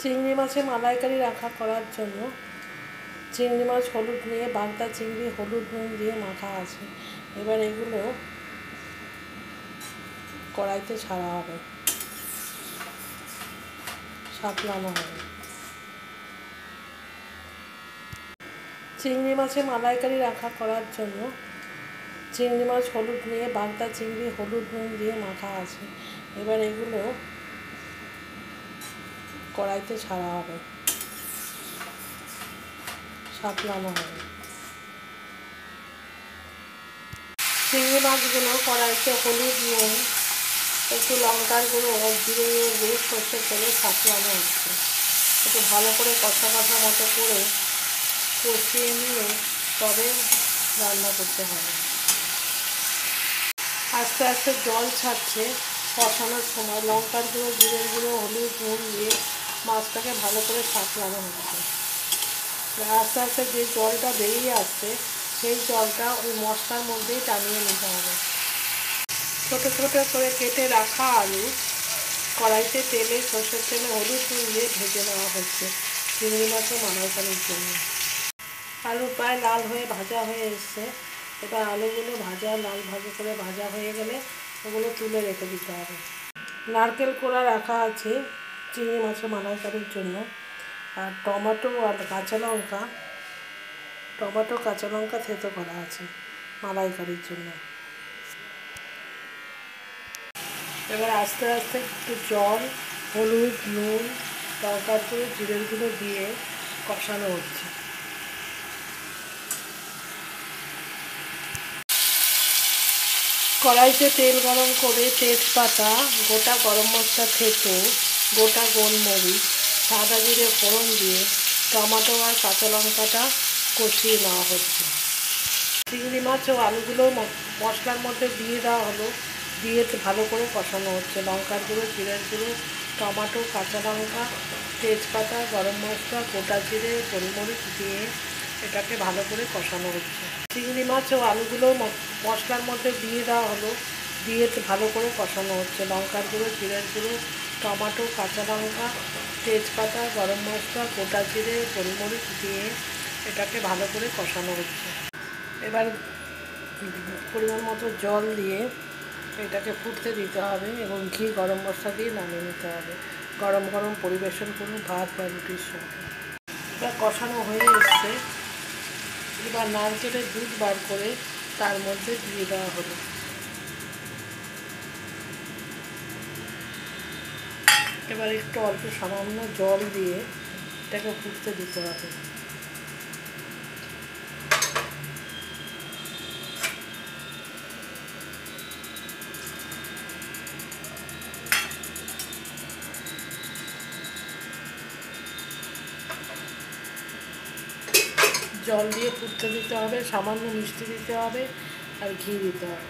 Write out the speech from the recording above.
চিংড়ি মাছে মালাইকারি রাখা করার জন্য চিংড়ি মাছ হলুদ নিয়ে বাগদা চিংড়ি হলুদ নুন দিয়ে মাখা আছে। এবার এগুলো কড়াইতে ছাড়া হবে, সাতলানো হবে। চিংড়ি মাছে মালাইকারি রাখা করার জন্য চিংড়ি মাছ হলুদ নিয়ে বাগদা চিংড়ি হলুদ নুন দিয়ে মাখা আছে। এবার এগুলো কড়াইতে ছাড়া হবে, সাতলানো হবে। চিংড়ি মাছগুলো কড়াইতে হলুদ নুন একটু লঙ্কার গুঁড়ো জিরে গুঁড়ো সর্ষে তেলে সাতলানো হচ্ছে। একটু ভালো করে কষা কষা মতো করে কষিয়ে নিয়ে তবে রান্না করতে হবে। আস্তে আস্তে জল ছাড়ছে কষানোর সময়। লঙ্কার গুঁড়ো জিরের গুঁড়ো হলুদ নুন দিয়ে মাছটাকে ভালো করে সাতলানো হচ্ছে। আস্তে আস্তে যে জলটা বেরিয়ে আসছে সেই জলটা ওই মশলার মধ্যেই টানিয়ে নিতে হবে। ছোটো ছোটো করে কেটে রাখা আলু কড়াইতে তেলে সর্ষের তেলে হলুদ নুন দিয়ে ভেজে নেওয়া হচ্ছে চিংড়ি মাছের মালাইকারির জন্য। আলু প্রায় লাল হয়ে ভাজা হয়ে এসছে। এবার আলুগুলো লাল ভাজা করে ভাজা হয়ে গেলে ওগুলো তুলে রেখে দিতে হবে। নারকেল কোড়া রাখা আছে চিংড়ি মাছের মালাইকারির জন্য। আর টমেটো আর কাঁচা লঙ্কা থেতো করা আছে মালাইকারির জন্য। এবার আস্তে আস্তে একটু জল হলুদ নুন লঙ্কার গুঁড়ো জিরের গুঁড়ো দিয়ে কষানো হচ্ছে। কড়াইতে তেল গরম করে তেজপাতা গোটা গরম মশলা থেতো গোটা গোলমরিচ সাদা জিরে ফোড়ন দিয়ে টমেটো আর কাঁচা লঙ্কাটা কষিয়ে নেওয়া হচ্ছে। চিংড়ি মাছ ও আলুগুলো মশলার মধ্যে দিয়ে দেওয়া হলো, দিয়ে ভালো করে কষানো হচ্ছে। লঙ্কার গুঁড়ো জিরের গুঁড়ো টমেটো কাঁচা লঙ্কা তেজপাতা গরম মশলা গোটা জিরে গোলমরিচ দিয়ে এটাকে ভালো করে কষানো হচ্ছে। চিংড়ি মাছ ও আলুগুলো মশলার মধ্যে দিয়ে দেওয়া হলো, দিয়ে ভালো করে কষানো হচ্ছে। লঙ্কার গুঁড়ো জিরের গুঁড়ো টমেটো কাঁচা লঙ্কা তেজপাতা গরম মশলা গোটা জিরে গোলমরিচ দিয়ে এটাকে ভালো করে কষানো হচ্ছে। এবার পরিমাণ মতো জল দিয়ে এটাকে ফুটতে দিতে হবে এবং ঘি গরম মশলা দিয়ে নামিয়ে নিতে হবে। গরম গরম পরিবেশন করুন ভাত বা রুটির সঙ্গে। এবার কষানো হয়ে এসছে। এবার নারকেলের দুধ বার করে তার মধ্যে দিয়ে দেওয়া হলো। এবার একটু অল্প সামান্য জল দিয়ে এটাকে ফুটতে দিতে হবে। জল দিয়ে ফুটতে দিতে হবে, সামান্য মিষ্টি দিতে হবে আর ঘি দিতে হবে।